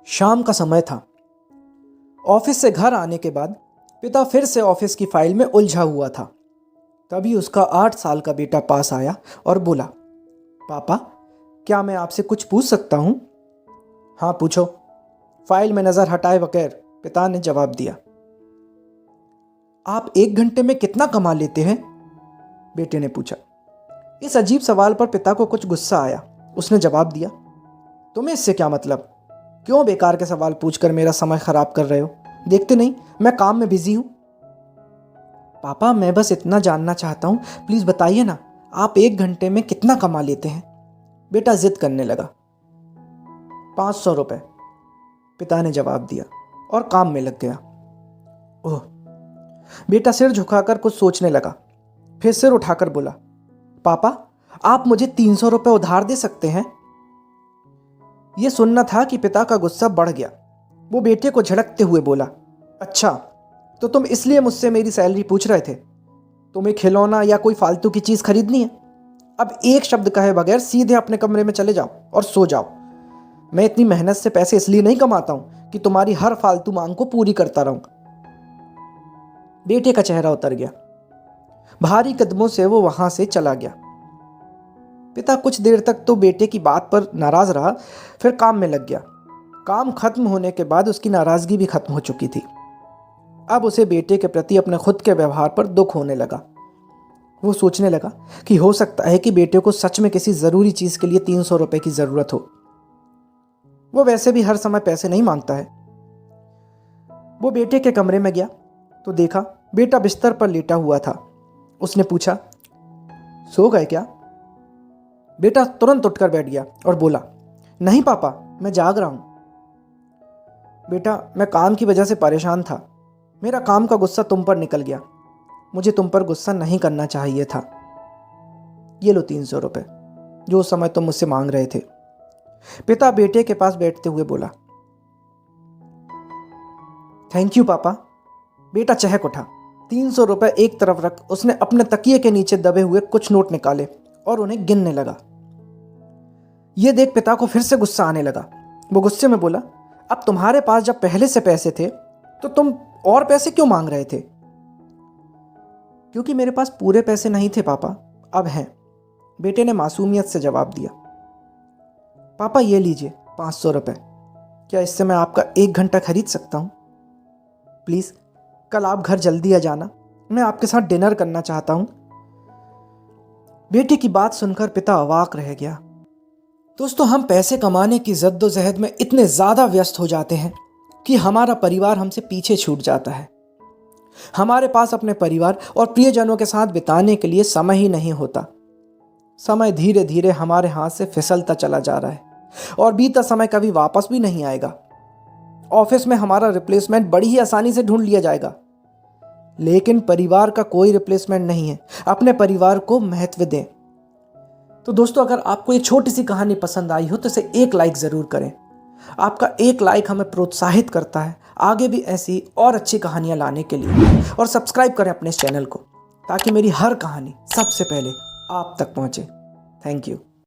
शाम का समय था। ऑफिस से घर आने के बाद पिता फिर से ऑफिस की फाइल में उलझा हुआ था। तभी उसका 8 साल का बेटा पास आया और बोला, पापा, क्या मैं आपसे कुछ पूछ सकता हूँ? हाँ पूछो, फाइल में नज़र हटाए बगैर पिता ने जवाब दिया। आप 1 घंटे में कितना कमा लेते हैं? बेटे ने पूछा। इस अजीब सवाल पर पिता को कुछ गुस्सा आया। उसने जवाब दिया, तुम्हें इससे क्या मतलब? क्यों बेकार के सवाल पूछकर मेरा समय खराब कर रहे हो? देखते नहीं मैं काम में बिजी हूं। पापा, मैं बस इतना जानना चाहता हूं, प्लीज बताइए ना, आप 1 घंटे में कितना कमा लेते हैं? बेटा जिद करने लगा। 500 रुपए, पिता ने जवाब दिया और काम में लग गया। ओह, बेटा सिर झुकाकर कुछ सोचने लगा, फिर सिर उठाकर बोला, पापा, आप मुझे 300 रुपए उधार दे सकते हैं? यह सुनना था कि पिता का गुस्सा बढ़ गया। वो बेटे को झड़कते हुए बोला, अच्छा, तो तुम इसलिए मुझसे मेरी सैलरी पूछ रहे थे? तुम्हें खिलौना या कोई फालतू की चीज खरीदनी है? अब एक शब्द कहे बगैर सीधे अपने कमरे में चले जाओ और सो जाओ। मैं इतनी मेहनत से पैसे इसलिए नहीं कमाता हूं कि तुम्हारी हर फालतू मांग को पूरी करता रहूंगा। बेटे का चेहरा उतर गया। भारी कदमों से वो वहां से चला गया। पिता कुछ देर तक तो बेटे की बात पर नाराज रहा, फिर काम में लग गया। काम खत्म होने के बाद उसकी नाराजगी भी खत्म हो चुकी थी। अब उसे बेटे के प्रति अपने खुद के व्यवहार पर दुख होने लगा। वो सोचने लगा कि हो सकता है कि बेटे को सच में किसी जरूरी चीज के लिए 300 रुपए की जरूरत हो। वो वैसे भी हर समय पैसे नहीं मांगता है। वो बेटे के कमरे में गया तो देखा बेटा बिस्तर पर लेटा हुआ था। उसने पूछा, सो गए क्या? बेटा तुरंत उठकर बैठ गया और बोला, नहीं पापा, मैं जाग रहा हूं। बेटा, मैं काम की वजह से परेशान था। मेरा काम का गुस्सा तुम पर निकल गया। मुझे तुम पर गुस्सा नहीं करना चाहिए था। ये लो 300 रुपए, जो उस समय तुम मुझसे मांग रहे थे। पिता बेटे के पास बैठते हुए बोला, थैंक यू पापा। बेटा चहक उठा। 300 रुपए एक तरफ रख उसने अपने तकिए के नीचे दबे हुए कुछ नोट निकाले और उन्हें गिनने लगा। यह देख पिता को फिर से गुस्सा आने लगा। वो गुस्से में बोला, अब तुम्हारे पास जब पहले से पैसे थे तो तुम और पैसे क्यों मांग रहे थे? क्योंकि मेरे पास पूरे पैसे नहीं थे पापा, अब हैं, बेटे ने मासूमियत से जवाब दिया। पापा ये लीजिए 500 रुपए। क्या इससे मैं आपका 1 घंटा खरीद सकता हूं? प्लीज कल आप घर जल्दी आ जाना, मैं आपके साथ डिनर करना चाहता हूं। बेटे की बात सुनकर पिता अवाक रह गया। दोस्तों, हम पैसे कमाने की जद्दोजहद में इतने ज्यादा व्यस्त हो जाते हैं कि हमारा परिवार हमसे पीछे छूट जाता है। हमारे पास अपने परिवार और प्रियजनों के साथ बिताने के लिए समय ही नहीं होता। समय धीरे धीरे हमारे हाथ से फिसलता चला जा रहा है और बीता समय कभी वापस भी नहीं आएगा। ऑफिस में हमारा रिप्लेसमेंट बड़ी ही आसानी से ढूंढ लिया जाएगा, लेकिन परिवार का कोई रिप्लेसमेंट नहीं है। अपने परिवार को महत्व दें। तो दोस्तों, अगर आपको ये छोटी सी कहानी पसंद आई हो तो इसे एक लाइक ज़रूर करें। आपका एक लाइक हमें प्रोत्साहित करता है आगे भी ऐसी और अच्छी कहानियाँ लाने के लिए। और सब्सक्राइब करें अपने इस चैनल को ताकि मेरी हर कहानी सबसे पहले आप तक पहुँचे। Thank you.